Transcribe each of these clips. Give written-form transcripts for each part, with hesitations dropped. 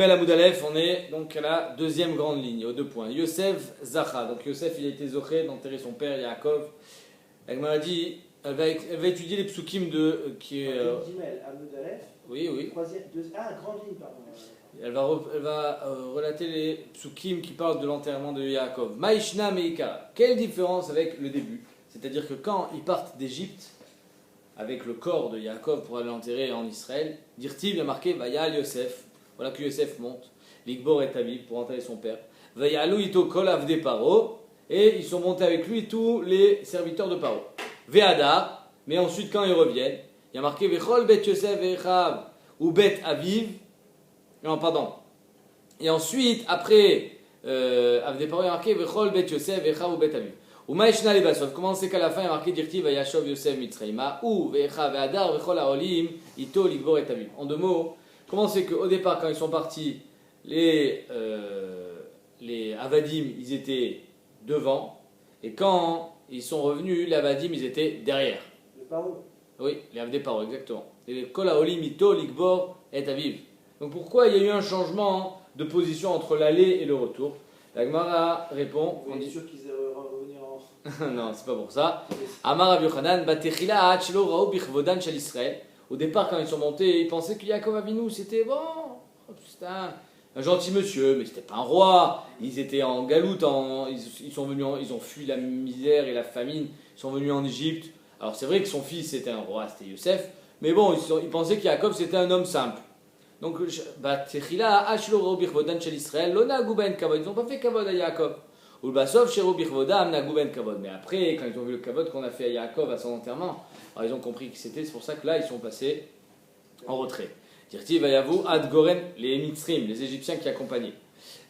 La Moudalef, on est donc à la deuxième grande ligne, aux 2 points. Yosef Zacha. Donc Yosef, il a été zoché d'enterrer son père Yaakov. Elle m'a dit, elle va étudier les psukim de qui est. Oui, oui. Grande ligne, pardon. Elle va relater les psukim qui parlent de l'enterrement de Yaakov. Maïshna Meika. Quelle différence avec le début? C'est-à-dire que quand ils partent d'Égypte avec le corps de Yaakov pour aller l'enterrer en Israël, Dirtiv a marqué Vayal Yosef. Voilà que Yosef monte, l'Igbor est Aviv pour enterrer son père. Vayalou ito kol avde paro, et ils sont montés avec lui tous les serviteurs de Paro. Ve'ada, mais ensuite quand ils reviennent, il y a marqué Vechol bet Yosef ve'echav ou bet Aviv. Non, pardon. Et ensuite, après avde paro, il y a marqué Vechol bet Yosef ve'echav ou bet Aviv. Ou maïshna le basov. Comment c'est qu'à la fin il y a marqué Dirti vayashov Yosef mitzrayma ou ve'echav ve'adar vechol haolim ito l'Igbor est Aviv. En 2 mots. Comment c'est qu'au départ, quand ils sont partis, les Avadim, ils étaient devant, et quand ils sont revenus, les Avadim, ils étaient derrière. Le paro. Oui, les Avdei Paro, exactement. Et les Kol Haolim Ito Ligbor et Aviv. Donc pourquoi il y a eu un changement de position entre l'aller et le retour? La Gemara répond. On est sûr qu'ils allaient revenir en. Non, c'est pas pour ça. Amar Rabbi Yochanan, Batechila Hachelo Raou Bichvodan Shel Israël. Au départ, quand ils sont montés, ils pensaient que Yaakov Avinu, c'était bon, c'était un gentil monsieur, mais c'était pas un roi. Ils étaient en galoute, ils sont venus, ils ont fui la misère et la famine, ils sont venus en Égypte. Alors c'est vrai que son fils était un roi, c'était Yosef, mais bon, ils pensaient que Yaakov c'était un homme simple. Donc, ils n'ont pas fait kavod à Yaakov. Mais après, quand ils ont vu le kavod qu'on a fait à Yaakov à son enterrement, alors ils ont compris que c'est pour ça que là ils sont passés en retrait. Dirti vayavu ad goren, les Mitzrim, les Égyptiens qui accompagnaient.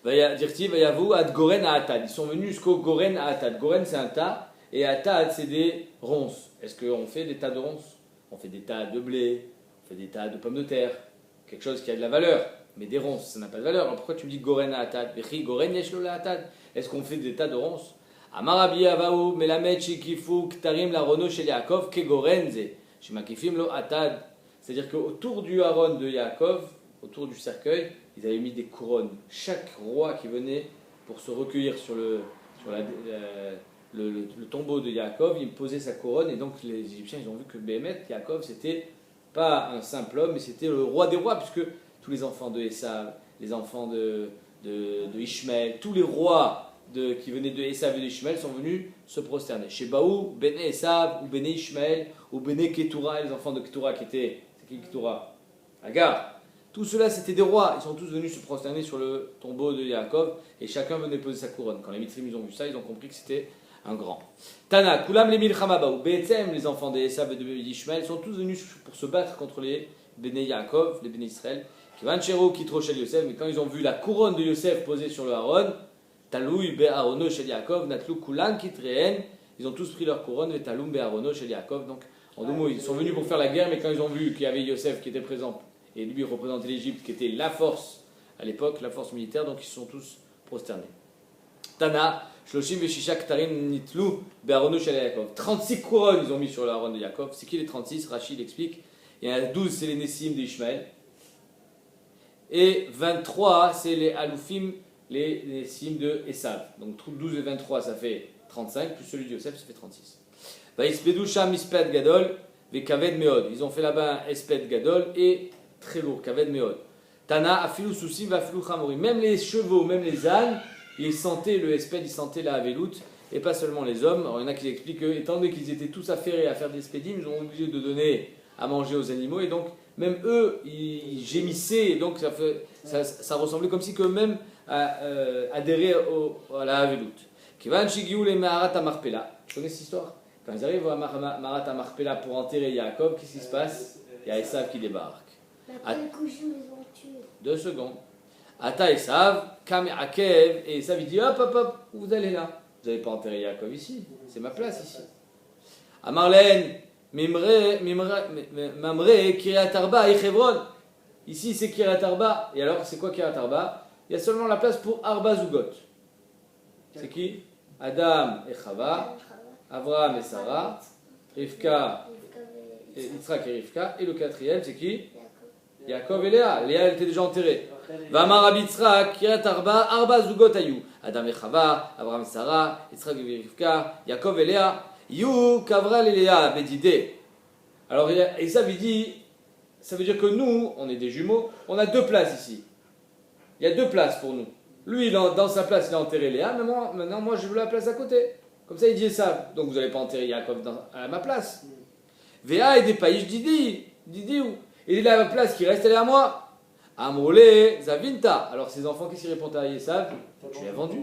Dirti vayavu ad goren à Atad. Ils sont venus jusqu'au goren à Atad. Goren c'est un tas et Atad c'est des ronces. Est-ce qu'on fait des tas de ronces? On fait des tas de blé, on fait des tas de pommes de terre, quelque chose qui a de la valeur. Mais des ronces, ça n'a pas de valeur. Alors pourquoi tu me dis goren à Atad? Goren yeshlo la Atad. Est-ce qu'on fait des tas de ronces? Amarabi avaou melamed shikifu ktarim la rono shel Yaakov kegorenze shimakifim lo Atad. C'est-à-dire qu'autour du haron de Yaakov, autour du cercueil, ils avaient mis des couronnes. Chaque roi qui venait pour se recueillir sur le tombeau de Yaakov, il posait sa couronne. Et donc les Égyptiens, ils ont vu que Béhémet, Yaakov, c'était pas un simple homme, mais c'était le roi des rois, puisque tous les enfants de Esav, les enfants de Ishmaël, tous les rois qui venaient de Esav et d'Ishmaël sont venus se prosterner. Chez Baou, Béné Esav, ou Béné Ishmaël, ou Béné Ketura, les enfants de Ketura qui étaient. C'est qui Ketura? Agar. Tout cela c'était des rois, ils sont tous venus se prosterner sur le tombeau de Yaakov et chacun venait poser sa couronne. Quand les Mitzrim ils ont vu ça, ils ont compris que c'était un grand. Tana, Kulam les Milchama Baou, Be'etzem, les enfants d'Esav et d'Ishmaël sont tous venus pour se battre contre les Béné Yaakov, les Béné Israël. Kivanchero Kitro Shel Yosef, mais quand ils ont vu la couronne de Yosef posée sur le Haron, Taloui Be'arono Shel Yaakov, Natlou Kulan Kitreen, ils ont tous pris leur couronne, et Taloum Be'arono Shel Yaakov. Donc, en 2 mots, ils sont venus pour faire la guerre, mais quand ils ont vu qu'il y avait Yosef qui était présent, et lui représentait l'Égypte, qui était la force à l'époque, la force militaire, donc ils se sont tous prosternés. Tana, Shloshim Veshisha Ktarim Nitlou Be'arono Shel Yaakov. 36 couronnes ils ont mis sur le Haron de Yaakov. C'est qui les 36? Rachid explique. Il y en a 12, c'est les Nessim d'Ishmaël. Et 23, c'est les Aloufim, les Nessim de Esav. Donc 12 et 23, ça fait 35, plus celui de Yosef, ça fait 36. Vaïspedou Sham Isped Gadol, ve Kaved Meod. Ils ont fait là-bas un Esped Gadol et très lourd, Kaved Meod. Tana, Afilou Soussim, Vafilou Chamori. Même les chevaux, même les ânes, ils sentaient le Esped, ils sentaient la Havelout, et pas seulement les hommes. Alors il y en a qui expliquent que, étant donné qu'ils étaient tous affairés à faire des Espedim, ils ont obligé de donner à manger aux animaux, et donc même eux, ils gémissaient, et donc ça ressemblait comme si eux-mêmes adhéraient à la Havelout. Kivan Shigiou les Maharat Amarpela. Tu connais cette histoire? Quand ils arrivent à Maharat Amarpela pour enterrer Yaakov, qu'est-ce qui se passe? Il y a Esav qui débarque. Quel coucher ils ont tué? 2 secondes. Ata Esav, Kam Akev, et Esav il dit hop hop hop, vous allez là. Vous n'allez pas enterrer Yaakov ici, c'est ma place ici. À Marlène, Mamre, Kiryat Arba et Hebron. Ici c'est Kiryat Arba. Et alors c'est quoi Kiryat Arba? Il y a seulement la place pour Arba Zugot. C'est qui? Adam et Chava, Avraham et Sarah, Rivka, et Yitzhak et Rivka. Et le 4e c'est qui? Yaakov et Léa. Léa, elle était déjà enterrée. Rachel et- Vamar Rabbi Yitzhak, Kiryat Arba Zugot Ayu. Adam et Chava, Abraham Sarah, Yitzhak et Rivka, Yaakov et Léa. Yu Kavral et Léa, Bedidé. Alors Esav il dit, ça veut dire que nous, on est des jumeaux, on a deux places ici. Il y a deux places pour nous. Lui, dans sa place, il a enterré Léa, mais maintenant, moi, je veux la place à côté. Comme ça, il dit Esav. Donc, vous n'allez pas enterrer Yaakov à ma place. Véa et des païs Didi où il est à ma place qui reste, elle est à moi. Amrolé, Zavinta. Alors, ses enfants, qu'est-ce qu'ils répondent à Esav? Tu l'as vendu.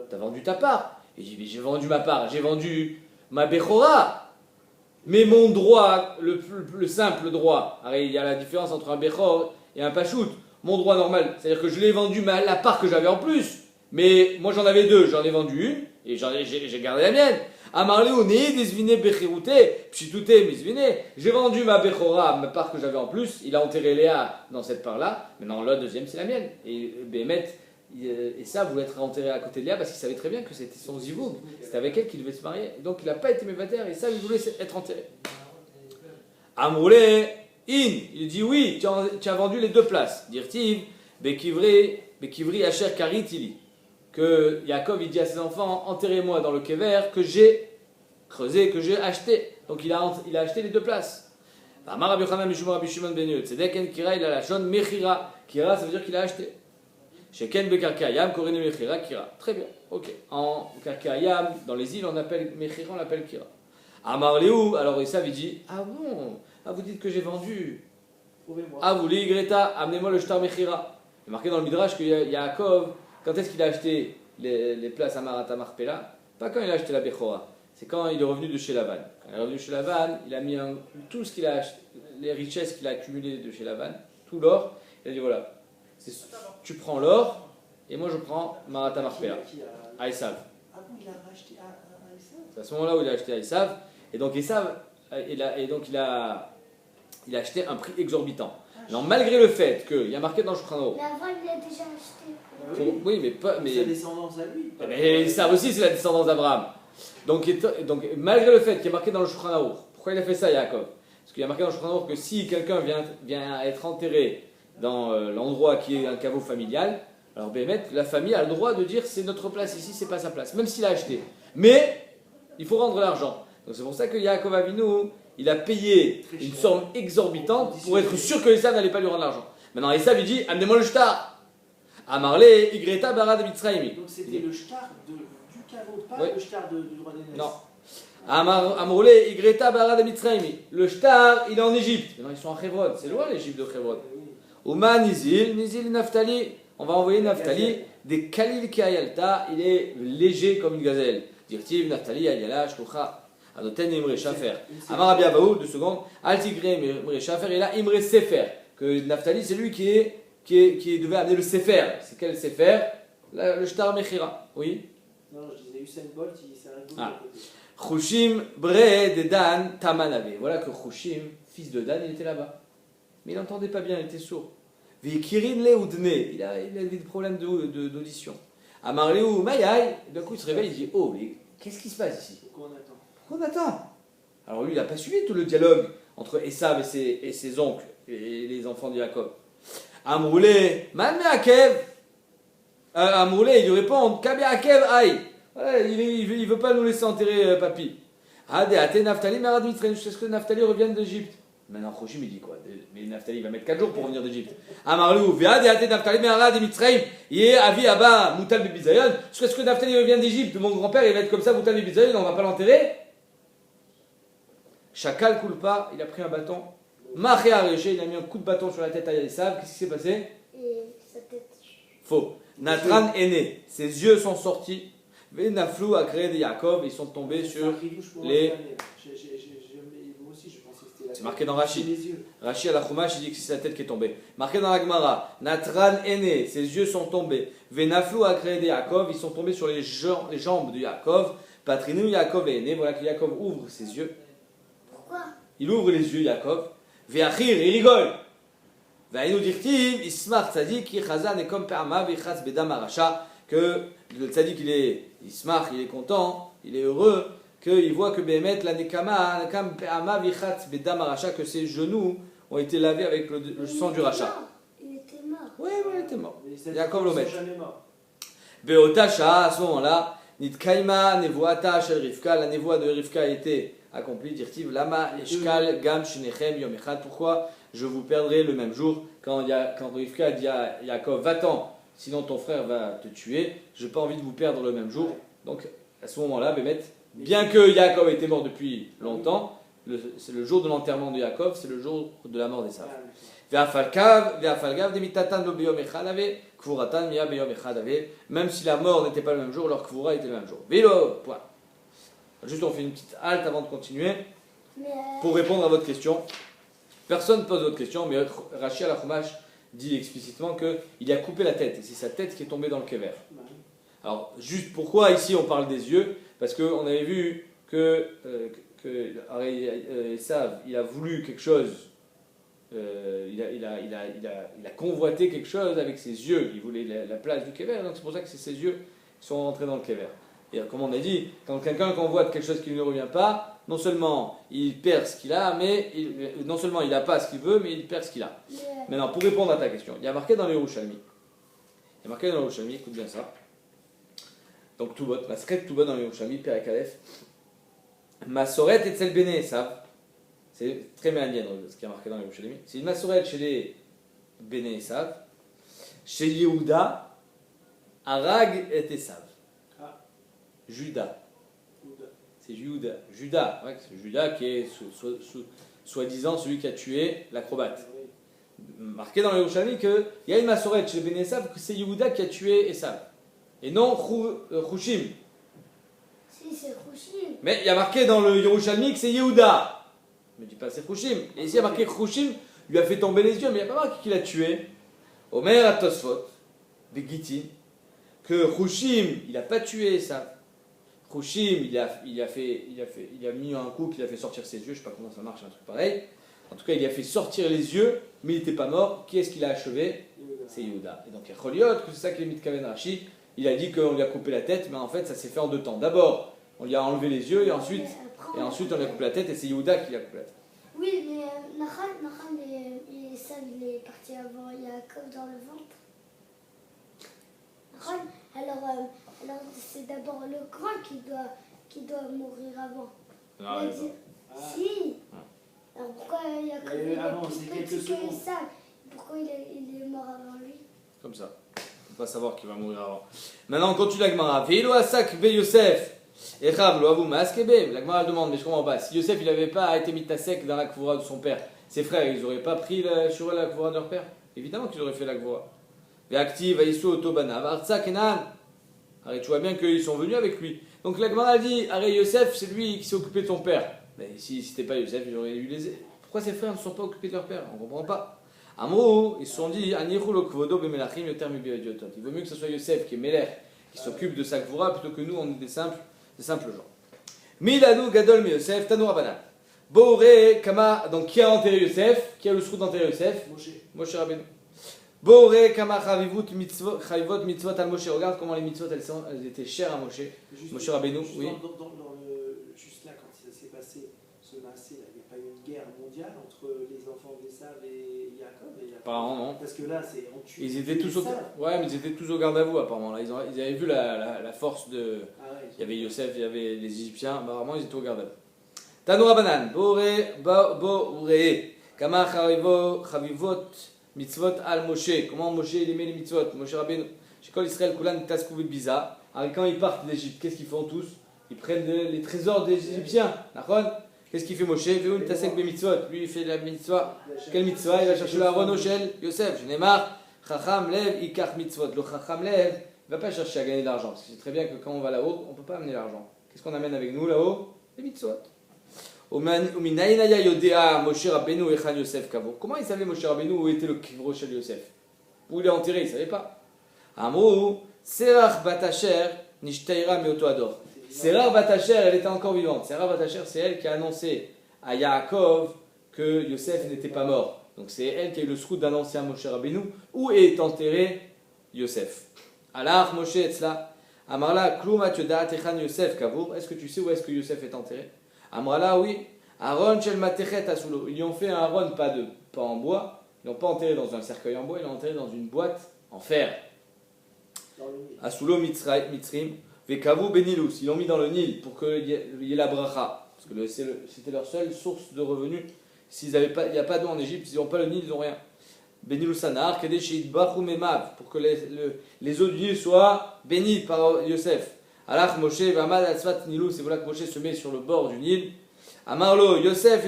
T'as vendu ta part. Il dit, mais j'ai vendu ma part, j'ai vendu ma Bechora. Mais mon droit, le simple droit, alors, il y a la différence entre un Bechor et un Pachout. Mon droit normal, c'est-à-dire que je l'ai vendu la part que j'avais en plus. Mais moi j'en avais deux, j'en ai vendu une et j'ai gardé la mienne. Amarlé au nez, desviné Bechirouté, Pchitouté, Misviné. J'ai vendu ma Bechora, ma part que j'avais en plus. Il a enterré Léa dans cette part-là. Maintenant la deuxième c'est la mienne. Et Béhémet, et ça voulait être enterré à côté de Léa parce qu'il savait très bien que c'était son zivoug. C'était avec elle qu'il devait se marier. Donc il n'a pas été mévater et ça il voulait être enterré. Amroulé, il dit oui, tu as vendu les deux places. Dirtiv, Bekivri Asher Karitili. Que Yaakov il dit à ses enfants, enterrez-moi dans le kever que j'ai creusé, que j'ai acheté. Donc il a acheté les deux places. Amar Rabbi Yochanan Mishum Rabbi Shimon ben Yoed. Tzedek Kira, il a la shon Mechira. Kira, ça veut dire qu'il a acheté. Sheken Bekarkayam, Korene Mechira, Kira. Très bien, ok. En Karkayam, dans les îles, on appelle Mechira, on l'appelle Kira. Amar Léou, alors Esav il dit, ah bon, ah vous dites que j'ai vendu. Prouvez-moi. Ah vous les Greta, amenez-moi le shtar Mechira. Il est marqué dans le Midrash que Yaakov, quand est-ce qu'il a acheté les places à Marata Marpella? Pas quand il a acheté la Bechora, c'est quand il est revenu de chez Lavan. Quand il est revenu de chez Lavan, il a mis tout ce qu'il a acheté, les richesses qu'il a accumulées de chez Lavan, tout l'or, il a dit voilà, tu prends l'or et moi je prends Marata Marpella, à Esav. Ah bon, il a racheté à Esav? C'est à ce moment-là où il a acheté à Esav, et donc Esav, il a acheté un prix exorbitant. Non, malgré le fait qu'il y a marqué dans le Shulchan Aruch. Mais avant, il l'a déjà acheté. Oui, mais pas. Sa descendance à lui. Mais ça aussi, c'est la descendance d'Abraham. Donc, malgré le fait qu'il y a marqué dans le Shulchan Aruch, pourquoi il a fait ça, Yaakov? Parce qu'il y a marqué dans le Shulchan Aruch que si quelqu'un vient être enterré dans l'endroit qui est un caveau familial, alors Béhémet, la famille a le droit de dire c'est notre place ici, c'est pas sa place, même s'il a acheté. Mais il faut rendre l'argent. Donc c'est pour ça que Yaakov Avinu, il a payé une somme exorbitante pour être sûr que Esav n'allait pas lui rendre l'argent. Maintenant Esav il dit amenez-moi le shtar. Amarlé, Igreta, Barad, Mitzraïmi. Donc c'était le shtar du caveau, pas Oui. le shtar du droit d'aînesse. Non. Amroulé, Igreta, Barad, Mitzraïmi. Le shtar, il est en Égypte. Maintenant ils sont à Hebron, c'est loin l'Égypte de Hebron. Ouma, Nizil, Naftali. On va envoyer Naftali des Khalil Kayalta, il est léger comme une gazelle. Dirtiv, Naftali, Ayala, Shkoucha. Anoten Imre Shafer. Amar Rabbi Abaou, 2 secondes. Altigre Imre Shafer et là Imre Sefer. Que Naftali, c'est lui qui devait amener le Sefer. C'est quel Sefer? Le Shtar Mechira. Oui. Non, je disais Usain Bolt, il s'est arrêté. Ah. Chushim Bre de Dan Tamanave. Voilà que Chushim, fils de Dan, il était là-bas. Mais il n'entendait pas bien, il était sourd. Vikirin Le Oudne. Il avait des problèmes d'audition. Amar Leu Mayai. D'un coup, il se réveille, il dit oh, mais qu'est-ce qui se passe ici? Pourquoi on attend? On attend. Alors lui, il n'a pas suivi tout le dialogue entre Esav et ses oncles et les enfants de Jacob. Amroulé, Manme Akev. Amroulé, il lui répond, Kabe Akev, aïe. Voilà, il veut pas nous laisser enterrer papy. Ade, Ate, Naftali, Merad Mitzrayim, jusqu'à ce que Naftali revienne d'Égypte. Maintenant, Choshim, il dit quoi? Mais Naftali, il va mettre 4 jours pour revenir d'Égypte. Amarlou, Veade, Ate, Naftali, Merad Mitzrayim, Yé, Avi, Abba, Moutal, Bebizayon, jusqu'à ce que Naftali revienne d'Égypte. Mon grand-père, il va être comme ça, Moutal, Bebizayon, on va pas l'enterrer. Chakal Kulpa, il a pris un bâton. Maché Aréché, il a mis un coup de bâton sur la tête à Esav. Qu'est-ce qui s'est passé? Et sa tête. Faux. Natran est né. Ses yeux sont sortis. Venaflou a créé des Yaakov. Ils sont tombés sur. les- Moi aussi, je pensais que c'était la C'est marqué dans Rashi. les yeux. Rashi à la Chumash, il dit que c'est sa tête qui est tombée. Marqué dans la Gemara. Natran est né. Ses yeux sont tombés. Venaflou a créé des Yaakov. Ils sont tombés sur les jambes de Yaakov. Patrinou Yaakov est né. Voilà que Yaakov ouvre ses yeux. Pourquoi? Il ouvre les yeux, Yaakov. Ve'achir, il rigole. Ve'ainu dirtiv, ismar tzadik, yichazan et comme perma, v'chaz bedam aracha. Que le tzadik, il est content, il est heureux, qu'il voit que Béhémet, la nekama, nekam perma, v'chaz bedam aracha, que ses genoux ont été lavés avec le sang du rachat. Il était mort. Oui, il était mort. Mais les Yaakov Ils Lomesh. sont jamais morts. Beota Shah, à ce moment-là, Nitkaima Nevoata Shel Rivka, la névoie de Rivka a été accomplie, dirtiv Lama Eshkal Gam Shinechem Yom Echad. Pourquoi je vous perdrai le même jour? Quand Rivka dit à Yaakov, va-t'en, sinon ton frère va te tuer, je n'ai pas envie de vous perdre le même jour. Donc à ce moment-là, Bémet, bien que Yaakov était mort depuis longtemps, c'est le jour de l'enterrement de Yaakov, c'est le jour de la mort d'Esav. Même si la mort n'était pas le même jour, leur Kvura était le même jour. Vélo, point. Juste on fait une petite halte avant de continuer Mais pour répondre à votre question. Personne ne pose votre question, mais Rashi al-Chumash dit explicitement qu'il a coupé la tête, et c'est sa tête qui est tombée dans le kever. Alors, juste pourquoi ici on parle des yeux? Parce qu'on avait vu que Esav, il a voulu quelque chose, il a convoité quelque chose avec ses yeux, il voulait la place du kever, donc c'est pour ça que c'est ses yeux qui sont rentrés dans le kever. Et comme on a dit, quand quelqu'un convoite quelque chose qui ne lui revient pas, non seulement il perd ce qu'il a, mais non seulement il n'a pas ce qu'il veut, mais il perd ce qu'il a. Maintenant, pour répondre à ta question, il y a marqué dans les Yerushalmi, écoute bien ça. Donc Tubot, Masret Tubot dans les Yerushalmi, Perek Aleph, Masoret Etzel Bene Esav, c'est très méandien ce qui est marqué dans les Yerushalmi. C'est une Masoret chez les Bene Esav, chez Yehuda, Arag et Esav. Judas. C'est Judas, ouais, c'est Judas qui est soi-disant celui qui a tué l'acrobate. Marqué dans le Yerushalmi qu'il y a une massorette chez Ben Esav que c'est Yehuda qui a tué Esav. Et non Chushim. si, c'est Khushim. Mais il y a marqué dans le Yerushalmi que c'est Yehuda. Ne me dis pas c'est Chushim. Et ici il y a marqué Chushim lui a fait tomber les yeux, mais il n'y a pas marqué qu'il a tué. Omer Atosfot, de Gitin, que Chushim il n'a pas tué Esav. Khushim, il a mis un coup qu'il a fait sortir ses yeux, je ne sais pas comment ça marche, un truc pareil. En tout cas, il a fait sortir les yeux, mais il n'était pas mort. Qui est-ce qu'il a achevé? C'est Yehuda. Et donc, il y a Choliot, que c'est ça qui est Mitkaven Rashi. Il a dit qu'on lui a coupé la tête, mais en fait, ça s'est fait en deux temps. D'abord, on lui a enlevé les yeux, et ensuite on lui a coupé la tête, et c'est Yehuda qui lui a coupé la tête. Oui, mais Nahal, il est parti avant Yaakov dans le ventre. Alors c'est d'abord le grand qui doit mourir avant. Non, Il a dit, si. Alors pourquoi Yaakov il est avant, plus c'est petit quelques que secondes. Esav? Pourquoi il est mort avant lui? Comme ça. Il ne faut pas savoir qu'il va mourir avant. Maintenant, on continue la Gemara. Veilo asak be Yosef. Echav lo avou maaskebe. La Gemara demande, mais je comprends pas. Si Yosef il n'avait pas été mitasek dans la kvoura de son père, ses frères, ils n'auraient pas pris sur la kvoura de leur père? Évidemment qu'ils auraient fait la kvoura. Ve'akti vaïsou otobana. Vartsa kenan. Arrête, tu vois bien qu'ils sont venus avec lui. Donc la Gemara dit, arrête, Yosef, c'est lui qui s'est occupé de ton père. Mais si c'était pas Yosef, il aurait eu les... Pourquoi ses frères ne sont pas occupés de leur père? On ne comprend pas. Amrou, ils se sont dit, il vaut mieux que ce soit Yosef qui est Melech, qui s'occupe de sa Gvura, plutôt que nous, on est des simples gens. Miladu gadol mi Yosef, tanu rabbanan. Boré, kama, donc qui a enterré Yosef? Qui a le srout d'enterrer Yosef? Moshe Rabbeinu. Boré, kama chavivot mitzvot al Moshe. Regarde comment les mitzvot elles étaient chères à Moshe. Moshe Rabbeinu, oui. Juste là, quand ça s'est passé, ce massé, il n'y a pas eu une guerre mondiale entre les enfants d'Esav et Yaakov? Apparemment, non. Parce que là, c'est on tue. Ils étaient tous au... Ouais, mais ils étaient tous au garde à vous, apparemment. Là, ils avaient vu la force de... Il y avait Yosef, il y avait les Égyptiens. Bah, apparemment, ils étaient au garde à vous. Tanoura Banan. Boré. Kama chavivot mitzvot al Moshe. Comment Moshe il aimait les mitzvot? Moshe Rabbeinu. Chez Kol Israël Kulan Taskou Biza. Alors quand ils partent d'Égypte, qu'est-ce qu'ils font tous? Ils prennent les trésors des Égyptiens. D'accord? Qu'est-ce qu'il fait Moshe? Veoun Tasek be mitzvot. Lui il fait la mitzvah. Quelle mitzvah? Il va chercher la Aaron Oshel Yosef. Je n'ai marre. Chacham lev ikach mitzvot. Le Chacham lev il ne va pas chercher à gagner de l'argent. Parce que c'est très bien que quand on va là-haut, on ne peut pas amener l'argent. Qu'est-ce qu'on amène avec nous là-haut? Les mitzvot. Comment il savait Moshe Rabbeinu où était le kivro chez Yosef? Où il est enterré, il ne savait pas. Amrou, Serach Batacher, Nishtaira Meoto Ador. Serach Batacher, elle était encore vivante. Serach Batacher, c'est elle qui a annoncé à Yaakov que Yosef n'était pas mort. Donc c'est elle qui a eu le srout d'annoncer à Moshe Rabbeinu où est enterré Yosef. Alors Moshe Etzla, Amarla, Klouma Tiodat Echan Yosef Kavour. Est-ce que tu sais où est-ce que Yosef est enterré? Amrala, oui. Aaron Shel Matechet Asulo. Ils lui ont fait un Aaron, pas pas en bois, ils l'ont pas enterré dans un cercueil en bois, ils l'ont enterré dans une boîte en fer. Dans le Nil. Asulo Mitzrim, Vekavu Benilus. Ils l'ont mis dans le Nil pour qu'il y ait la bracha. Parce que c'était leur seule source de revenus. Il n'y a pas d'eau en Égypte, ils n'ont pas le Nil, ils n'ont rien. Benilus Anar, Kadeshit Bachu Memav, pour que les eaux du Nil soient bénies par Yosef. Alach Moshe Vamad Atzvat Nilus, c'est voilà que Moshe se met sur le bord du Nil. Amarlo, Yosef,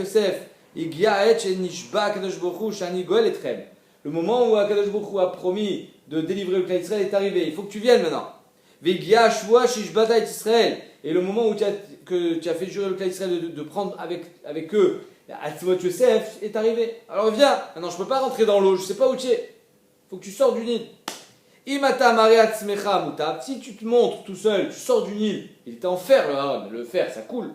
Igia Et Nishba Kadosh Baruch Shani Goel Etrem. Le moment où Kadosh Baruch a promis de délivrer le clan d'Israël est arrivé. Il faut que tu viennes maintenant. Vegia Shua Shishbata et Israël. Et le moment où tu as fait jurer le clan d'Israël de prendre avec eux Atzvot Yosef est arrivé. Alors viens. Maintenant, je ne peux pas rentrer dans l'eau. Je ne sais pas où tu es. Il faut que tu sors du Nil. Imata Mariat Smecha Mutab. Si tu te montres tout seul, tu sors du Nil. Il était en fer, le Aaron. Le fer, ça coule.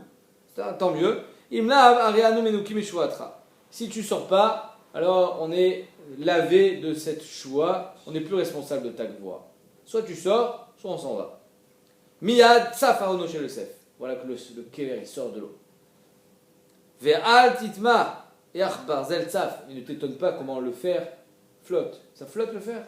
Tant mieux. Imna Arianu Menukim Eshuatra. Si tu sors pas, alors on est lavé de cette choix, on n'est plus responsable de ta voix. Soit tu sors, soit on s'en va. Miyad Tsafarono chez le Sef. Voilà que le kever il sort de l'eau. Ve'al titma yach barzel tsaf. Il ne t'étonne pas comment le fer flotte. Ça flotte le fer?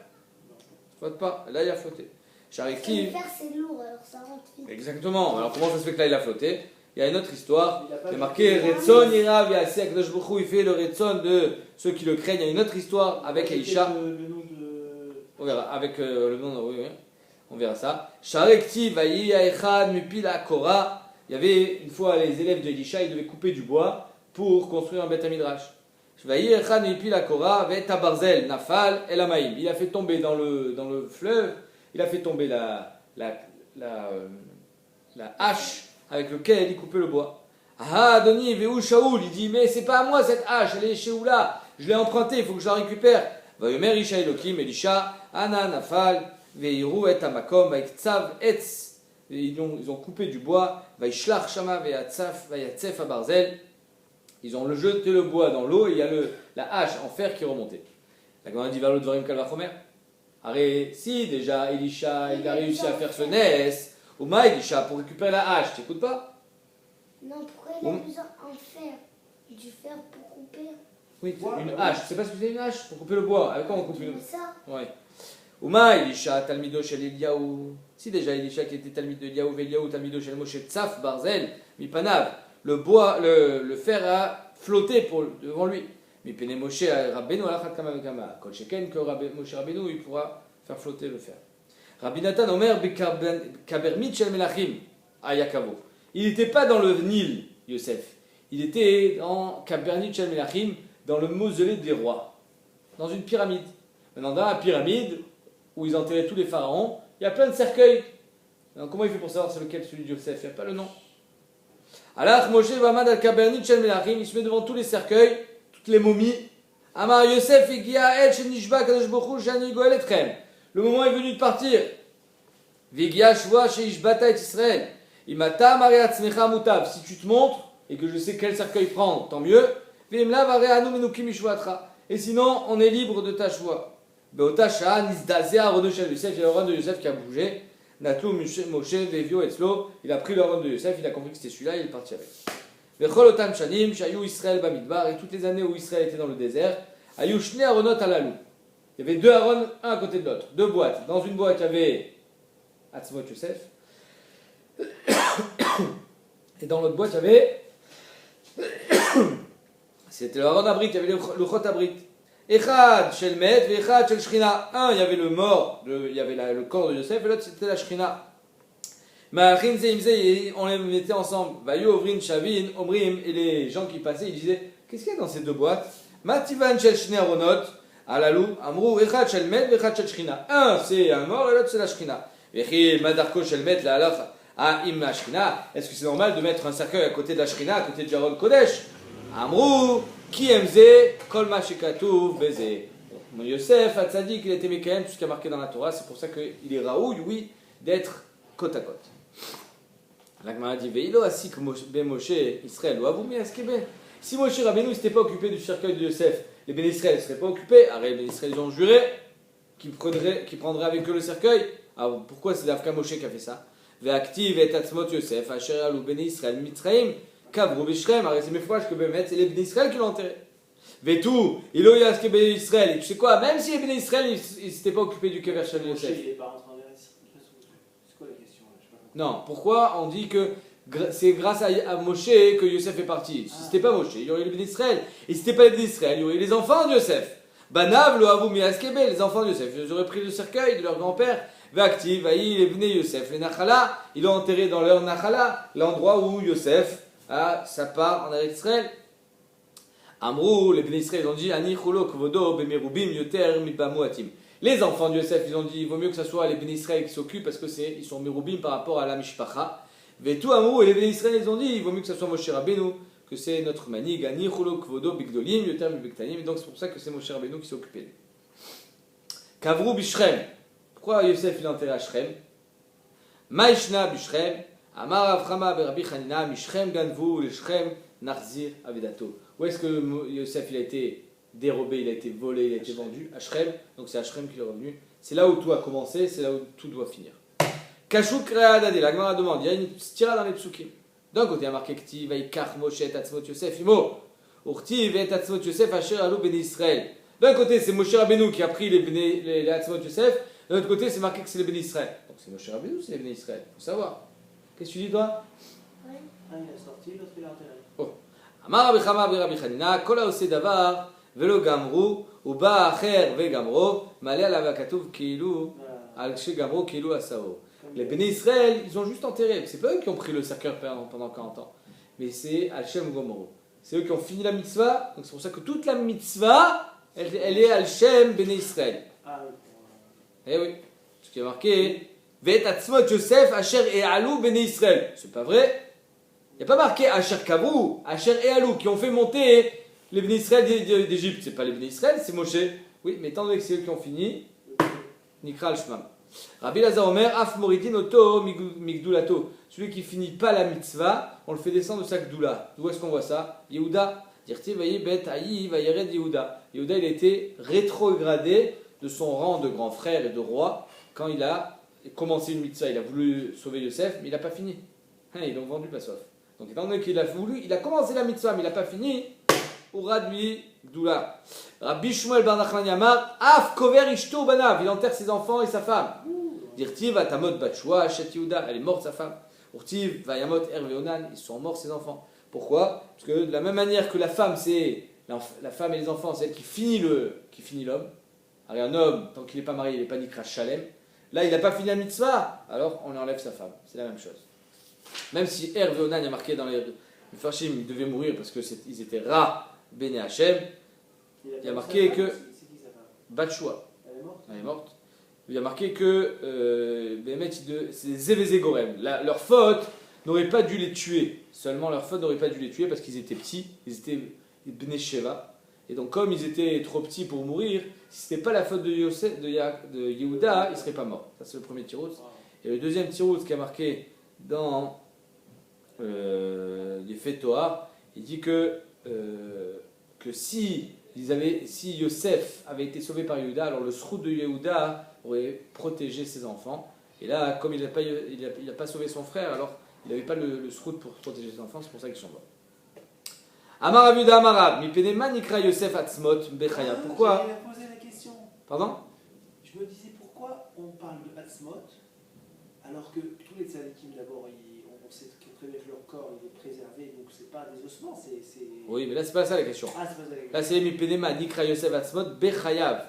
Ça flotte pas. Là il a flotté. Le fer c'est lourd alors ça rentre vite. Exactement. Alors comment ça se fait que là il a flotté? Il y a une autre histoire, il est marqué Retson Irav Yasek Kadosh Baruch Hu, il fait le Retson de ceux qui le craignent. Il y a une autre histoire avec Elisha. On verra, avec le nom, oui, on verra ça. Sharekti Vayi Echad Mupila Kora. Il y avait une fois les élèves de Elisha, ils devaient couper du bois pour construire un Beth Midrash. Vayi Echad Mupila Kora, Veta Barzel Nafal Elamaim. Il a fait tomber dans le fleuve, il a fait tomber la hache avec lequel il coupait le bois. Ah, Doni, Véou Shaoul, il dit, mais c'est pas à moi cette hache, elle est chez Oula, je l'ai empruntée, il faut que je la récupère. Vayomer Isha Elokim, Elisha, Ana, Nafal, Veiru et Amakom, Vaiktsav, Etz. Ils ont coupé du bois, Vaishlach Shama, Vayatsef à Barzel. Ils ont jeté le bois dans l'eau et il y a la hache en fer qui est remontée. La Gemara dit, Valo Dvarim Kalvachomer. Arrête, si déjà Elisha, il a réussi à faire ce nes. Ouma Elisha, pour récupérer la hache, tu n'écoutes pas? Non, pourquoi il a besoin en fer? Du fer pour couper? Oui, une hache. Tu sais pas ce que c'est une hache? Pour couper le bois. Avec quoi on coupe une hache? Ça. Ouais. Ouma Elisha, Talmido shel Eliyahu. Si déjà Elisha qui était Talmid de Eliyahu, Eliyahu, Talmido shel Moshe Tsaf, Barzel, Mipanav. Le fer a flotté devant lui. Mipene Moshe Rabbeinu alachat kama vekama. Kol sheken que Moshe Rabbeinu il pourra faire flotter le fer. Rabbi Nathan Omer Kabermit Shel Melachim Ayakavo. Il n'était pas dans le Nil, Yosef. Il était dans Kabernit Shel Melachim, dans le mausolée des rois, dans une pyramide. Maintenant, dans la pyramide où ils enterraient tous les pharaons, il y a plein de cercueils. Alors, comment il fait pour savoir c'est lequel celui de Yosef? Il n'y a pas le nom. Alors Moshe Vamad al Kabernit Shel Melachim, il se met devant tous les cercueils, toutes les momies. Amar Yosef Igia El Shel Nishba Kadosh Baruch Hu Shani Goel Etrem. Le moment est venu de partir. Vigia Shua Sheishbata et Israël. Imata Mariat Smecha Mutav. Si tu te montres et que je sais quel cercueil prendre, tant mieux. Vimla Vareanu Menukim Ishwatra. Et sinon, on est libre de ta choix. Beotasha Nizdazea Rono Shel Yosef. Il y a le roi de Yosef qui a bougé. Natlou Moshe Vevio Etzlo. Il a pris le roi de Yosef. Il a compris que c'était celui-là. Il est parti avec. Vechol Otam Shanim Shayu Israël Bamidbar. Et toutes les années où Israël était dans le désert. Ayu Shne Aronot Alalou. Il y avait deux Aaron, un à côté de l'autre, deux boîtes. Dans une boîte, il y avait Atzvot Yosef. Et dans l'autre boîte, il y avait. C'était le Aaron Abrit, il y avait le Chot Abrit. Echad Shel Met, Echad Shel Shrina. Un, il y avait le mort, il y avait le corps de Yosef, et l'autre, c'était la Shrina. Ma'achin Zeimze, on les mettait ensemble. Vayu Ovrin Shavin, Omrim, et les gens qui passaient, ils disaient qu'est-ce qu'il y a dans ces deux boîtes? Mativan Shel Shne Aronot. Alalou, Amrou, Echad Shel Met, Echad Shel Shrina. Un, c'est un mort, et l'autre, c'est la Shrina. Vechi, Madarko Shel Met, la halach, a Im Shrina. Est-ce que c'est normal de mettre un cercueil à côté de la Shrina, à côté de Jaron Kodesh? Amrou, Ki Emze, Kol Ma Shekatouv, Beze. Mon Yosef, Hatzadik, il était Mekayen, tout ce qui est marqué dans la Torah, c'est pour ça qu'il est raoui, oui, d'être côte à côte. L'Agmara dit, Veilo, Asik Moshe, Israël, ou Avoumi, Askebe. Si Moshe Rabbeinu ne s'était pas occupé du cercueil de Yosef, les Béné Israël ne seraient pas occupés. Alors les Béné Israël ils ont juré qu'ils prendraient avec eux le cercueil. Alors pourquoi c'est l'Afka Moshe qui a fait ça? Ve'aktiv et Atzmot Yosef, Asher alou Béné Israël, Mitzraim, Kavru Bishrem. Alors c'est mes fois que Bémet, c'est les Béné Israël qui l'ont enterré. Vetou, Ilo Yaske Béné Israël. Et tu sais quoi, même si les Béné Israël, ils s'étaient pas occupés du Kever Shel Moshe, Yosef. il n'est pas rentré en Eretz. C'est quoi la question là? Je sais pas compris. Non, pourquoi on dit que c'est grâce à Moshe que Yosef est parti? Si c'était pas Moshe, il y aurait les Béné Israël. Et si c'était pas les Béné Israël, il y aurait les enfants de Yosef. Banav, lo avou miaskebe, les enfants de Yosef. Ils auraient pris le cercueil de leur grand-père. Vakti, vaï, les Béné Yosef. Les Nachala, ils l'ont enterré dans leur Nachala, l'endroit où Yosef a sa part en Eretz Israël. Amrou, les Béné Israël, ils ont dit Ani chulo kvodo bemerubim yoter mibamuatim. Les enfants de Yosef, ils ont dit il vaut mieux que ce soit les Béné Israël qui s'occupent parce que ils sont merubim par rapport à la mishpacha. Vetou Amrou, et les Béné Israël, ils ont dit il vaut mieux que ce soit Moshe Rabbeinu, que c'est notre manig, Ani chulo kvodo bigdolim yoter mibektanim. Et donc c'est pour ça que c'est Moshe Rabbeinu qui s'est occupé. Kavrou bishrem. Pourquoi Yosef il est enterré à Shrem? Maïshna bishrem. Amar Avrama Rabbi Chanina Mishrem Ganvu le Shrem Narzir Avedato. Où est-ce que Yosef il a été dérobé, il a été volé, il a été vendu? À Shrem. Donc c'est à Shrem qu'il est revenu. C'est là où tout a commencé, c'est là où tout doit finir. Kashuk Readade, la Gemara demande, il y a une stira dans les psukim. D'un côté il y a marqué Kti Vaikach Moshe et Atzmot Yosef Imo. Urti et Atzmot Yosef Asher Alou Ben Israël. D'un côté c'est Moshe Rabbeinu qui a pris les Atzmot Yosef. De l'autre côté c'est marqué que c'est les Ben Israël. Donc c'est Moshe Rabbeinu ou c'est les Ben Israël? Faut savoir. Qu'est-ce que tu dis toi? Ouais. Un il a sorti, l'autre il a enterré. Amar Rabbi Chama Rabbi Chanina, Kol haoseh davar velo gamru, uba acher vegamro, malé alav hakatuv kilu al shegamro kilu asao. Les Béné Israël, ils ont juste enterré. C'est pas eux qui ont pris le cercueil pendant 40 ans, mais c'est Al-Shem Gomro. C'est eux qui ont fini la mitzvah. Donc c'est pour ça que toute la mitzvah, elle est Al-Shem Béné Israël. Ah oui. Eh oui, ce qui est marqué. Vet atzmot Yosef Asher et Alou Béné Israël. C'est pas vrai. Il n'y a pas marqué Asher Kavrou, Asher et Alou qui ont fait monter les Béné Israël d'Égypte. C'est pas les Béné Israël, c'est Moshe. Oui, mais étant donné que c'est eux qui ont fini, Nikra al-Shmam. Rabbi Lazar Omer, Af Moridin Oto Migdulato. Celui qui finit pas la mitzvah, on le fait descendre de sa gdoula. D'où est-ce qu'on voit ça? Yehuda. Dirti vayi bet ayi vayered Yehuda. Yehuda, il a été rétrogradé de son rang de grand frère et de roi quand il a commencé une mitzvah. Il a voulu sauver Yosef, mais il n'a pas fini. Ils l'ont vendu pas sauf. Donc étant donné qu'il a voulu, il a commencé la mitzvah, mais il n'a pas fini. Ourad lui gdoula. Rabbi Shmuel bar Nachman Yamar, Af kover ishto banav. Il enterre ses enfants et sa femme. Dirtiv vatamot batshua achet Yehuda. Elle est morte sa femme. Urtiv vayamot erveonan. Ils sont morts ses enfants. Pourquoi? Parce que de la même manière que la femme, c'est la femme et les enfants, c'est elle qui finit l'homme. Alors un homme, tant qu'il n'est pas marié, il n'est pas nikra shalem. Là, il n'a pas fini la mitzvah, alors on lui enlève sa femme. C'est la même chose. Même si Hervé il y a marqué dans les Farshim, il devait mourir parce qu'ils étaient Ra Bene Hachem, il y a marqué que Batshua, elle est morte. Il y a marqué que c'est des Zévézé Gorem. Leur faute n'aurait pas dû les tuer. Seulement leur faute n'aurait pas dû les tuer parce qu'ils étaient petits, ils étaient Bene Sheva. Et donc, comme ils étaient trop petits pour mourir, si ce n'était pas la faute de Yehuda, ils ne seraient pas morts. Ça, c'est le premier tirout. Et le deuxième tirout qui a marqué dans les faits Toar, il dit que si Yosef avait été sauvé par Yehuda, alors le srout de Yehuda aurait protégé ses enfants. Et là, comme il n'a pas sauvé son frère, alors il n'avait pas le srout pour protéger ses enfants, c'est pour ça qu'ils sont morts. Amar Avuda Amarab, mi penema nikra Yosef atzmot bechaya. Pourquoi? J'avais posé la question. Pardon? Je me disais pourquoi on parle de atzmot alors que tous les tzadikim d'abord, on sait très bien que leur corps il est préservé, donc c'est pas des ossements, c'est. Oui, mais là c'est pas ça la question. Ah, c'est pas ça la question. Là c'est mi penema nikra Yosef atzmot bechayav.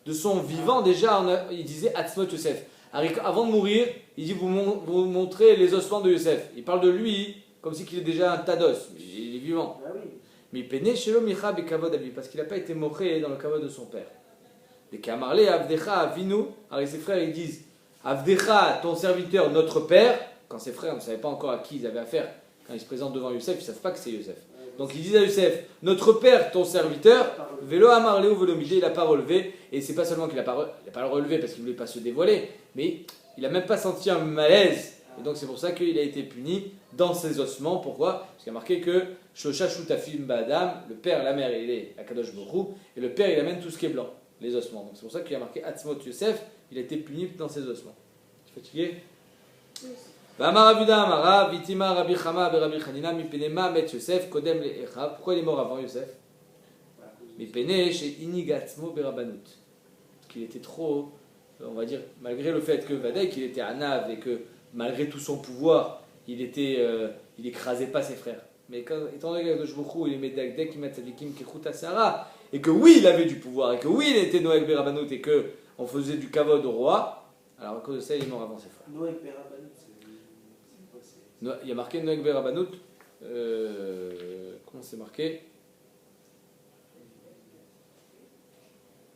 De son vivant déjà, il disait atzmot Yosef. Avant de mourir, il dit vous montrez les ossements de Yosef. Il parle de lui comme si qu'il est déjà un tas d'os, mais il est vivant. Ah oui. Mais pene shelo micha bekavod abi, parce qu'il n'a pas été moché dans le kavod de son père. Les kamarle avdecha avinu, alors ses frères ils disent avdecha ton serviteur notre père. Quand ses frères ne savaient pas encore à qui ils avaient affaire, quand ils se présentent devant Yosef, ils ne savent pas que c'est Yosef. Donc ils disent à Yosef notre père ton serviteur, velo amarleu velo midé, il n'a pas relevé, et c'est pas seulement qu'il n'a pas relevé parce qu'il ne voulait pas se dévoiler, mais il n'a même pas senti un malaise. Et donc c'est pour ça qu'il a été puni dans ses ossements. Pourquoi? Parce qu'il y a marqué que Shosha Shutafim Ba'adam, le père, la mère, il est Akadosh Borou, et le père il amène tout ce qui est blanc, les ossements. Donc c'est pour ça qu'il y a marqué Atzmot Yosef, il a été puni dans ses ossements. Tu es fatigué? Pourquoi il est mort avant Yosef? Mais Pene chez Inigatsmo Berabanut. Qu'il était trop, on va dire, malgré le fait que Vadek, il était Anav et que malgré tout son pouvoir, il écrasait pas ses frères. Mais étant donné que Jbouchou, il est Medagdek, Imatzadikim, Kekuta Sarah, et que oui, il avait du pouvoir, et que oui, il était Noël Berabanut, et qu'on faisait du kavod au roi, alors à cause de ça, il est mort avant ses frères. Noël Berabanut, c'est quoi? Il y a marqué Noël Berabanut, comment c'est marqué?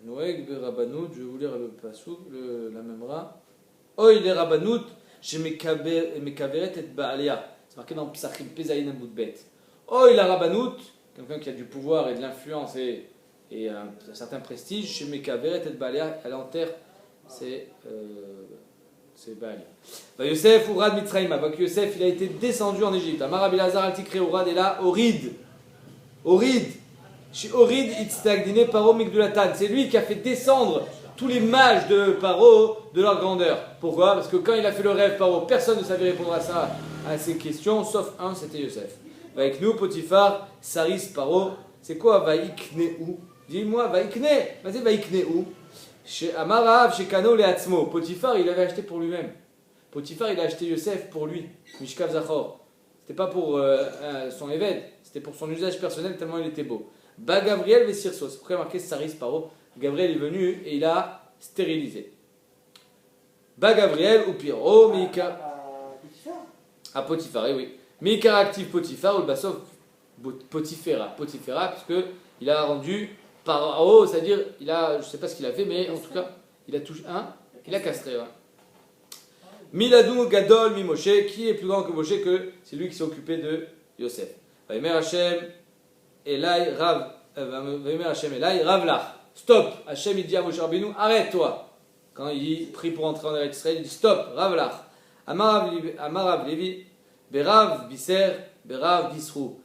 Noël Berabanut, je vais vous lire le passouk, la memra. Oy le Rabanut, chez Mekaveret et Baalia. C'est marqué dans Psachim Pezaïn Amoudbet. Oy la Rabanut, quelqu'un qui a du pouvoir et de l'influence et un certain prestige, chez Mekaveret et Baalia, à l'enterre, c'est Baalia. Va Yosef Urad Mitzraïma, va que Yosef il a été descendu en Égypte. Amar Rabbi Lazar Altikre Urad est là, Orid. Chez Orid Itztagdine Paro Migdulatan. C'est lui qui a fait descendre tous les mages de Paro de leur grandeur. Pourquoi? Parce que quand il a fait le rêve Paro, personne ne savait répondre à ces questions, sauf un, c'était Yosef. Avec nous, Potiphar, Saris, Paro. C'est quoi Vaikne où? Dis-moi, Vaikne. Vas-y, Vaikne où? Chez Amarav, chez Kano, les Hatzmo. Potiphar, il avait acheté pour lui-même. Potiphar, il a acheté Yosef pour lui. Mishkav Zachor. C'était pas pour son évêque, c'était pour son usage personnel tellement il était beau. Ba Gabriel Vessirso. C'est pourquoi il y a marqué Saris, Paro. Gabriel est venu et il a stérilisé. Ba Gabriel ou Piro, Mika. À Potiphar, oui. Mika active Potiphar ou le Bassov Potiphera. Potiphera, puisque il a rendu Paro, c'est-à-dire, je ne sais pas ce qu'il a fait, mais en tout cas, il a touché il a castré. Ouais. Miladou Gadol Mi Moshe, qui est plus grand que Moshe, que c'est lui qui s'est occupé de Yosef. Vaïmer Hashem, Elai, Rav. Vaïmer Hashem, Elai, Rav Lach. Stop. Hashem, il dit à Moshe Rabbeinu, arrête-toi. Quand il prie pour entrer en Eretz Israël, il dit stop, Rav Lach. Amarav Levi, Berav Biser, Berav Bisrou.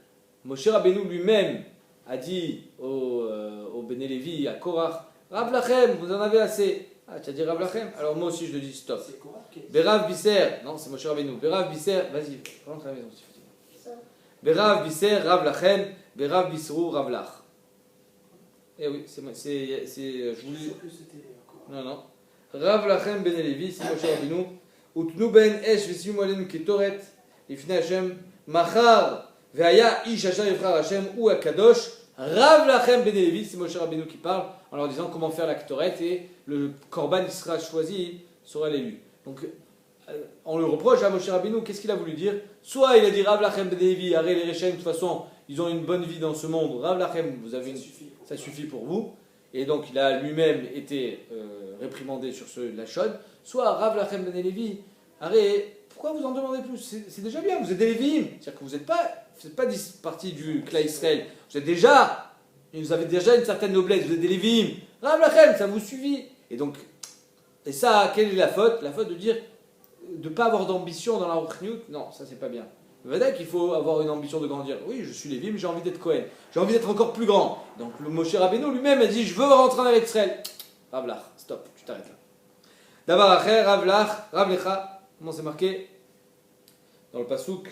Moshe Rabbeinu lui-même a dit au Béné Lévi, à Korach, Rav Lachem, vous en avez assez. Ah, tu as dit Rav Lachem? Alors moi aussi je le dis stop. Berav Biser, non, c'est Moshe Rabbeinu. Berav Biser, vas-y, rentre à la maison si tu veux. Berav Biser, Rav Lachem, Berav Bisrou, Rav Lach. Eh oui, je vous dis. Non. Rav Lachem Ben Levi, c'est Moshe Rabbeinu. Utnu ben esh v'simu alenu ketoret, ifne Hashem, machar ve'aya ish asher yivchar Hashem ou akadosh. Rav Lachem Ben Levi, c'est Moshe Rabbeinu qui parle en leur disant comment faire la ketoret et le korban qui sera choisi sera l'élu. Donc on le reproche à Moshe Rabbeinu, qu'est-ce qu'il a voulu dire? Soit il a dit Rav Lachem Ben Levi, arrête les Rechem, de toute façon ils ont une bonne vie dans ce monde. Rav Lachem, ça suffit pour vous. Et donc il a lui-même été réprimandé sur la chaude. Soit Rav Lachem Ben Levi, arrête, pourquoi vous en demandez plus? C'est déjà bien, vous êtes des Lévi'im. C'est-à-dire que vous n'êtes pas partie du Kla Israël. Vous avez déjà une certaine noblesse, vous êtes des Lévi'im. Rav Lachem, ça vous suffit. Et ça, quelle est la faute? La faute de dire de ne pas avoir d'ambition dans la Ruchniut. Non, ça c'est pas bien. Vedek, il faut avoir une ambition de grandir. Oui, je suis Lévi, mais j'ai envie d'être Cohen. J'ai envie d'être encore plus grand. Donc le Moshe Rabbeinu lui-même a dit, je veux rentrer en Eretz Israël. Rav Lach, stop, tu t'arrêtes là. D'abord, après, Rav Lach, Rav Lecha, comment c'est marqué dans le pasouk?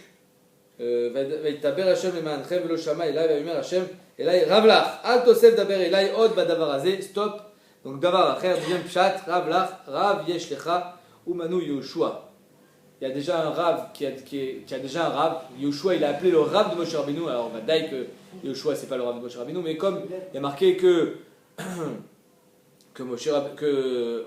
Vaïtaber Hashem emanchem velo shama elai vaïmer Hashem elai Rav Lach. Al tosef daber elai od badavar azé, stop. Donc d'abord, après, deuxième pshat, Rav Lach, Rav yesh lecha umanu Yoshua. Il y a déjà un Rav qui a déjà un Rav. Yoshua, il a appelé le Rav de Moshe Rabbeinu. Alors, on va dire que Yoshua, c'est pas le Rav de Moshe Rabbeinu, mais comme il y a marqué que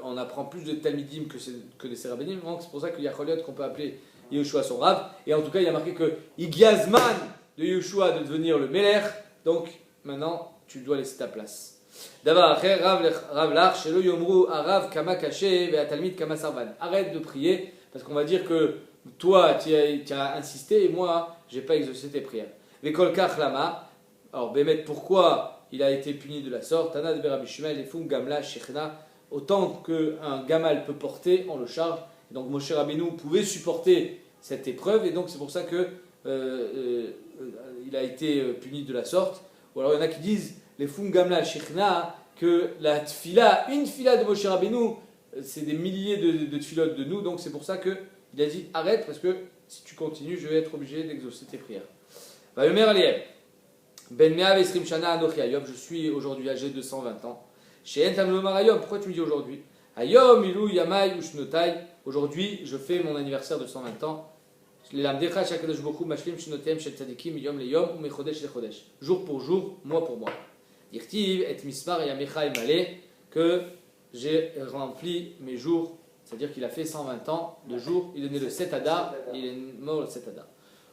on apprend plus de Talmidim que des Serabinim, donc c'est pour ça qu'il y a Choliot qu'on peut appeler Yoshua son Rav. Et en tout cas, il y a marqué que Igiazman de Yoshua de devenir le Meler. Donc, maintenant, tu dois laisser ta place. D'abord, après, Rav Lach, Shelo Yomru, Arav, Kama Kaché, Ve'atalmid, Kama Sarvan. Arrête de prier. Parce qu'on va dire que toi, tu as insisté et moi, je n'ai pas exaucé tes prières. Vekol kach lama. Alors, Bémet, pourquoi il a été puni de la sorte? Tana de Rabbi Shmuel, les fum gamla shechna. Autant qu'un gamal peut porter, on le charge. Et donc, Moshe Rabbeinu pouvait supporter cette épreuve. Et donc, c'est pour ça que il a été puni de la sorte. Ou alors, il y en a qui disent, les fum gamla shechna, que la tfila, une tfila de Moshe Rabbeinu, c'est des milliers de tfilotes de nous, donc c'est pour ça qu'il a dit arrête, parce que si tu continues, je vais être obligé d'exaucer tes prières. Va Yomer Aliel, Ben Mea Vesrim Shana Anochi Ayom, je suis aujourd'hui âgé de 120 ans. Chez Entam Lomar Ayom, pourquoi tu me dis aujourd'hui? Ayom Ilou Yamai Ushnotai, aujourd'hui je fais mon anniversaire de 120 ans. Jour pour jour, mois pour mois. Dirtiv et mismar yamecha emale, que j'ai rempli mes jours, c'est-à-dire qu'il a fait 120 ans de jours, il est né le 7 Adar, il est mort le 7 Adar.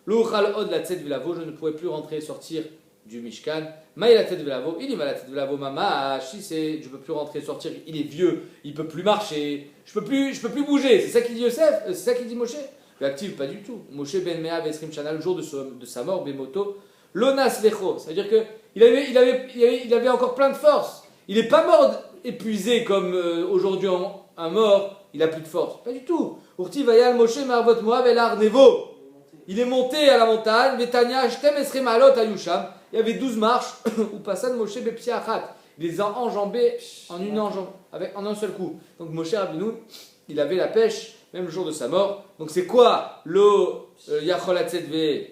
L'uchal od la tête velavo, je ne pourrais plus rentrer et sortir du Mishkan. Maï la tête velavo, il est mal la tête velavo, mama, si c'est, je peux plus rentrer et sortir, il est vieux, il peut plus marcher, je peux plus bouger, c'est ça qu'il dit Yosef, c'est ça qu'il dit Moshe. Actif, pas du tout. Moshe ben Mea Vesrim Shana, le jour de sa mort, Bemoto, Lonas Lecho, ça veut dire qu'il avait encore plein de force. Il n'est pas mort épuisé comme aujourd'hui un mort, il a plus de force. Pas du tout. Urti Vayal Moshe Marvot Moav El Ar Nevo. Il est monté à la montagne, Betania, Shtem Esrem Alot Ayusham. Il y avait 12 marches, où Passan Moshe Bepsia Achat. Il les a enjambées en un seul coup. Donc Moshe Rabbeinu, il avait la pêche. Même le jour de sa mort. Donc c'est quoi le Yachol Hatzetve,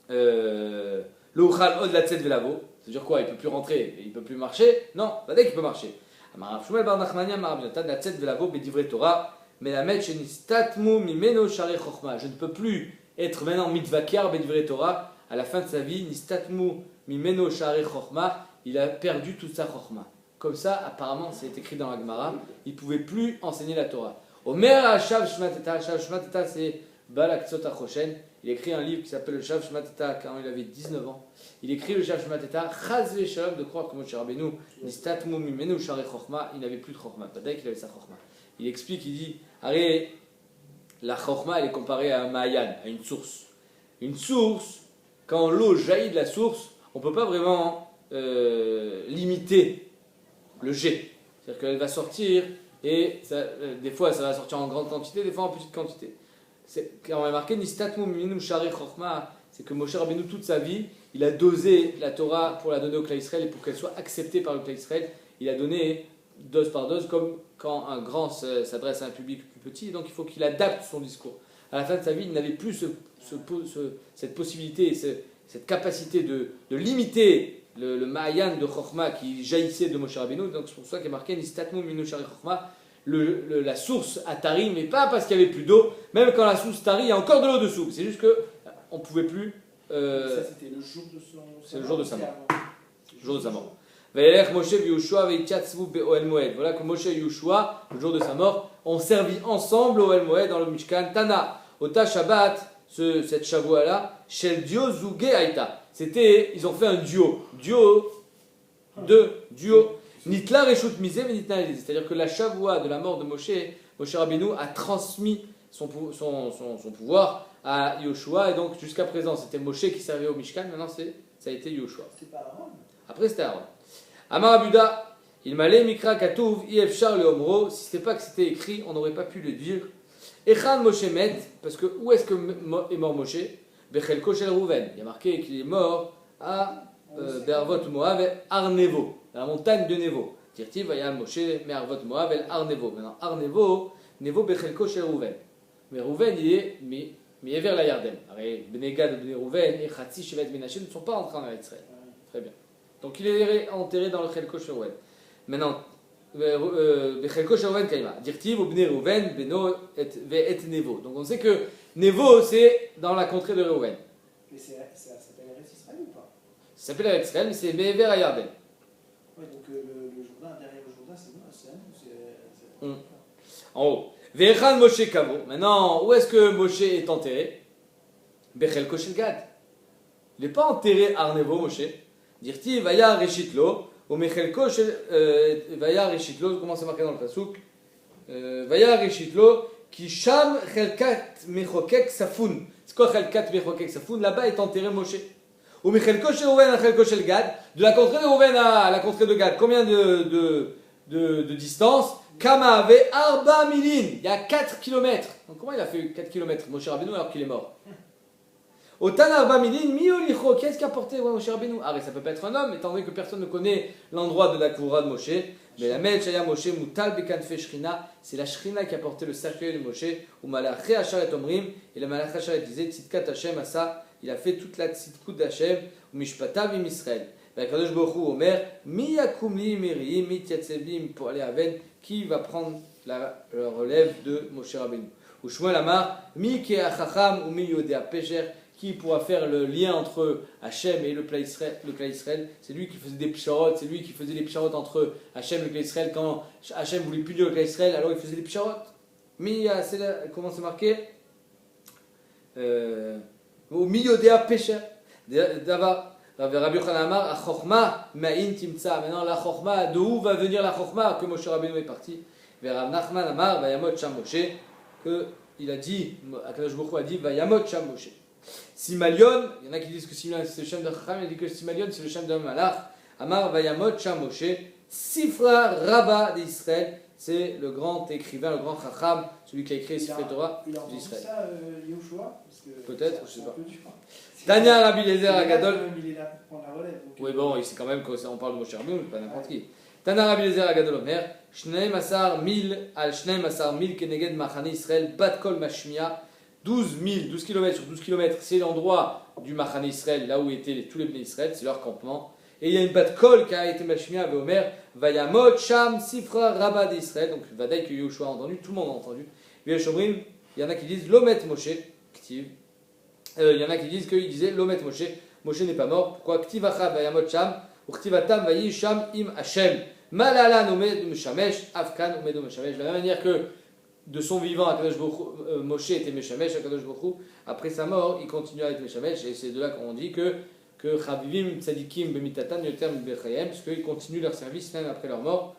le Uchal Od Hatzetve Lavo? C'est-à-dire quoi? Il ne peut plus rentrer, il ne peut plus marcher? Non, pas dès qu'il peut marcher. Amarav Shmuel Bar Nachmania Marabinatan Hatzetve Lavo Bedivre Torah Melamed Shenistatmu Mimeno Share Chochma. Je ne peux plus être maintenant mitvakar Bedivre Torah à la fin de sa vie. Nistatmu Mimeno Share Chochma. Il a perdu toute sa Chochma. Comme ça, apparemment, c'est écrit dans la Gemara. Il ne pouvait plus enseigner la Torah. Omer Hashav Shmateta, c'est Balak Tzot HaChoshen. Il écrit un livre qui s'appelle le Shav Shmateta quand il avait 19 ans. Il écrit le Shav Shmateta, Chaz Veshalom, de croire que Moshe Rabbeinu, Nistatmu Mimenu Share Chochma, il n'avait plus de Chochma, pas dès qu'il avait sa Chochma. Il explique, il dit, arrête, la Chochma elle est comparée à un Mayan, à une source. Une source, quand l'eau jaillit de la source, on ne peut pas vraiment limiter le jet. C'est-à-dire qu'elle va sortir. Et ça, des fois, ça va sortir en grande quantité, des fois en petite quantité. Quand on a marqué Nistatmu Mimenu Share Chochma, c'est que Moshe Rabbeinu, toute sa vie, il a dosé la Torah pour la donner au Klal Israël et pour qu'elle soit acceptée par le Klal Israël. Il a donné dose par dose, comme quand un grand s'adresse à un public plus petit. Donc il faut qu'il adapte son discours. À la fin de sa vie, il n'avait plus cette possibilité, cette capacité de limiter le Ma'ayan de Chochma qui jaillissait de Moshe Rabbeinu. Donc c'est pour ça qu'il est marqué Nistatmu Mimenu Share Chochma, la source a tari, mais pas parce qu'il n'y avait plus d'eau. Même quand la source tarit, il y a encore de l'eau dessous. C'est juste qu'on ne pouvait plus. Ça, c'était le jour de son. C'est le jour de sa mort. Le jour de sa mort. Voilà que Moshe et Yoshua, le jour de sa mort, ont servi ensemble au Ohel Moed dans le Mishkan. Tana, Ota Shabbat, cette Shavua-là, Shel Dio Zuge Aïta. Ils ont fait un duo. Duo. Nitla Reshut Mizeh et Nitla Elise. C'est-à-dire que la Shavua de la mort de Moshe Rabbeinu a transmis son pouvoir à Yoshua. Et donc jusqu'à présent, c'était Moshe qui servait au Mishkan. Maintenant, ça a été Yoshua. C'est pas Aaron. Après, c'était Aaron. Amar Abuda, il m'allait Mikra Katouv, Yefchar le Omro. Si ce n'était pas que c'était écrit, on n'aurait pas pu le dire. Echan Moshe Met, parce que où est-ce que est mort Moshe? Bechelko Shel Rouven. Il y a marqué qu'il est mort à Be'arvot Moav Arnevo, dans la montagne de Nevo. Tirti Vayal Moshe Me'arvot Moav El Arnevo. Maintenant, Arnevo, Nevo Bechelko Shel Rouven. Mais Rouven, il est vers la Yarden. Bnei Gad et Bnei Rouven et Chatzi Shevet Menashe ne sont pas entrés en Israël. Très bien. Donc il est enterré dans le Chelko Shel Rouven. Maintenant, Bechelko Shel Rouven Kaima. Dirtiv ou Bnei Rouven, Beno et Nevo. Donc on sait que Nevo, c'est dans la contrée de Rouven. Mais ça s'appelle Eretz Israël ou pas? Ça s'appelle Eretz Israël, mais c'est vers la Yarden. Oui, donc le Jourdain, derrière le Jourdain, c'est En haut. Ve'echan Moshe Kavo. Maintenant, où est-ce que Moshe est enterré? Bechelko Shel Gad. Il n'est pas enterré à Arnevo, Moshe. Dirti Vaya Reshitlo. Ou Mechelko Shel Vaya Reshitlo. Comment c'est marqué dans le Pasuk? Vaya Reshitlo. Ki Sham Chelkat Mechokek Safun. C'est quoi Chelkat Mechokek Safun? Là-bas est enterré Moshe. Ou Mechelko Shel Rouven à Chelko Shel Gad. De la contrée de Rouven à la contrée de Gad. Combien de distance? Kama avait Arba Milin. Il y a 4 km. Donc comment il a fait 4 km Moshe Rabbeinu alors qu'il est mort? Otan Arba Milin, Miolicho. Qu'est-ce qu'a porté Moshe Rabbeinu? Ah, mais ça peut pas être un homme, étant donné que personne ne connaît l'endroit de la Koura de Moshe. Mais la Mel Shaya Moshe Mutal Bekanfe Shrina. C'est la Shrina qui a porté le cercueil de Moshe. Ou Malaché Asharet Omrim. Et le Malaché Asharet disait Tzidkat Hashem Asa il a fait toute la tzidkut d'Hachem, Mishpatav im Israël. Kadosh Baruch Hu Omer, Mi yakum li miriim, mi tyatzeb li pour aller à Ven, qui va prendre le relève de Moshe Rabbeinu. Ou Shmuel Amar, Mi ke achacham ou mi yodea pesher, qui pourra faire le lien entre Hachem et le clan Israël. C'est lui qui faisait des psharot, c'est lui qui faisait les psharot entre Hachem et le clan Israël. Quand Hachem voulait punir le clan Israël, alors il faisait des psharot. Mais comment c'est marqué au milieu des pécheurs. Rabbi Yochanan Amar, a chokma ma'in timtsa. Maintenant, la chokma, de où va venir la chokma que Moshe Rabbeinu est parti? Vers Rav Nachman Amar, vayamot sham Moshe, que il a dit, Akadosh Baruch Hu a dit, vayamot sham Moshe. Simalion, il y en a qui disent que Simalion c'est le Shem de Chacham, il dit que Simalion c'est le Shem de Malach. Amar vayamot sham Moshe, Sifra Rabba d'Israël. C'est le grand écrivain, le grand Chacham, celui qui a écrit Sifrei Torah d'Israël. Il a entendu ça, Yehoshua? Peut-être, je ne sais pas. Tanya Rabbi Eliezer Agadol. Il est là pour prendre la relève. Oui, bon, c'est quand même qu'on parle de Moshe Rabbeinu, pas n'importe qui. Tanya Rabbi Eliezer Agadol Omer, Shneim Asar Mil, al Shneim Asar Mil, Keneged Machane Israël, Bat Kol Mashmia, 12 km sur 12 km, c'est l'endroit du Machane Israël, là où étaient tous les Bnei Israël, c'est leur campement. Et il y a une Bat Kol qui a été Mashmia avec Omer, Vayamot Sham Sifra Rabba d'Israël, donc Vadaï que Yehoshua a entendu, tout le monde a entendu. Il y en a qui disent Lomet Moshe, Ktiv. Il y en a qui disent qu'il disait Lomet Moshe, Moshe n'est pas mort. Pourquoi Ktivacha Vayamot Sham, ou Ktivatam Vayi Sham Im Hashem, Malala Nomed Meshamesh, Afkan Omed Meshamesh. De la même manière que de son vivant, Akadosh Baruch Hu, Moshe était Meshamesh, Akadosh Baruch Hu, après sa mort, il continue à être Meshamesh, et c'est de là qu'on dit que Chavivim Tzadikim Bemitatan Yoter Bechayem, parce qu'ils continuent leur service même après leur mort.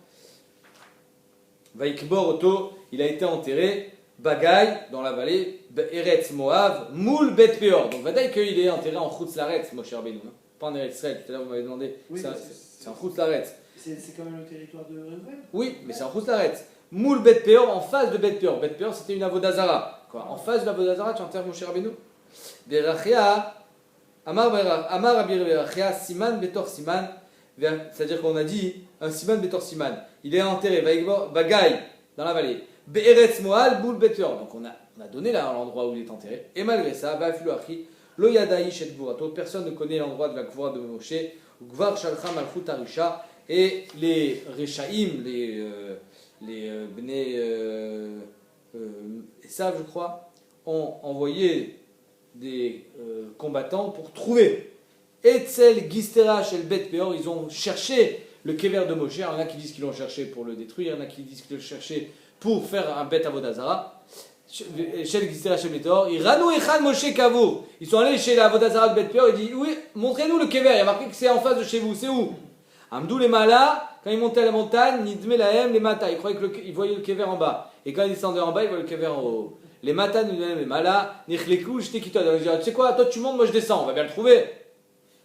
Vaikbor Oto, il a été enterré, Bagaï, dans la vallée, Eretz Moav, Moul Bet Peor. Donc Vadaï qu'il est enterré en Chutz Laretz, Moshe Rabbeinu, pas en Eretz Israël, tout à l'heure vous m'avez demandé, oui, c'est en Chutz Laretz. C'est quand même le territoire de Reuven? Oui, mais c'est en Chutz Laretz. Moul Bet Peor, en face de Bet Peor. Bet Peor c'était une avodazara. En face de l'avodazara, tu enterres Moshe Rabbeinu. Berachia, Amar Rabbi Berachia, Siman Betor Siman, c'est-à-dire qu'on a dit un Siman Betor Siman. Il est enterré, Bagaï, dans la vallée. Be'eretz Moal, Boul Betor. Donc on a donné là l'endroit où il est enterré. Et malgré ça, Ba'afiluachi, Lo Yadaï Shet Gvurato, personne ne connaît l'endroit de la Gvura de Moshe, Gvar Shalcha Malchut Arisha, et les Rechaïm, les Bnei Esav, je crois, ont envoyé des combattants pour trouver Etzel Gistera Shel Bet Peor. Ils ont cherché le kever de Moshe. Il y en a qui disent qu'ils l'ont cherché pour le détruire, il y en a qui disent qu'ils l'ont cherché pour faire un Bet Avodazara. Shel Gistera Shel Bet Peor, Iranu Echan Moshe Kavur. Ils sont allés chez l'Avodazara de Bet Peor et disent oui, montrez-nous le kever. Il y a marqué que c'est en face de chez vous. C'est où? Amdou les Mala, quand ils montaient à la montagne, Nidme Lahem les Mata. Ils croyaient qu'ils voyaient le kever en bas. Et quand ils descendaient en bas, ils voyaient le kever en haut. Les Matan, les Mala, Nichlekou, Shtekito. Donc ils disaient, tu sais quoi, toi tu montes, moi je descends, on va bien le trouver.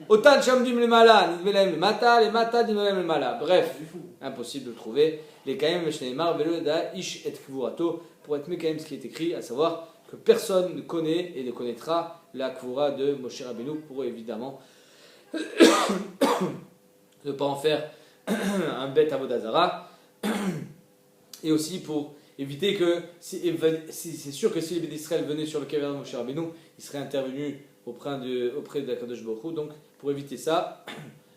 Otan Shamdim les Mala, Nidmelem les Mata, Nidmelem les Mala. Bref, impossible de le trouver. Les Kaim, le Shneimar, Veloda, Ish et Kvurato, pour être quand même ce qui est écrit, à savoir que personne ne connaît et ne connaîtra la Kvura de Moshe Rabbeinu, pour évidemment ne pas en faire un bête avodazara. Et aussi pour éviter que, c'est sûr que si les Bnei Israël venaient sur le kever de Moshe Rabbeinu, ils seraient intervenus auprès de Akadosh Baruch Hu. Donc, pour éviter ça,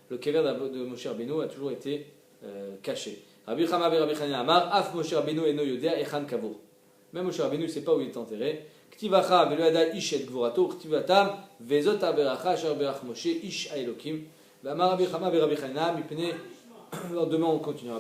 le kever de Moshe Rabbeinu a toujours été caché. Rabbi Chama ben Rabbi Chanina Amar, Af Moshe Rabbeinu eno yodea echan kavur. Même Moshe Rabbeinu ne sait pas où il est enterré. Ktivacha velo yada ish et gvurato, ktivatam vezot aberacha asher berach Moshe ish haelokim. Amar Rabbi Chama ben Rabbi Chanina mipnei. Demain on continuera.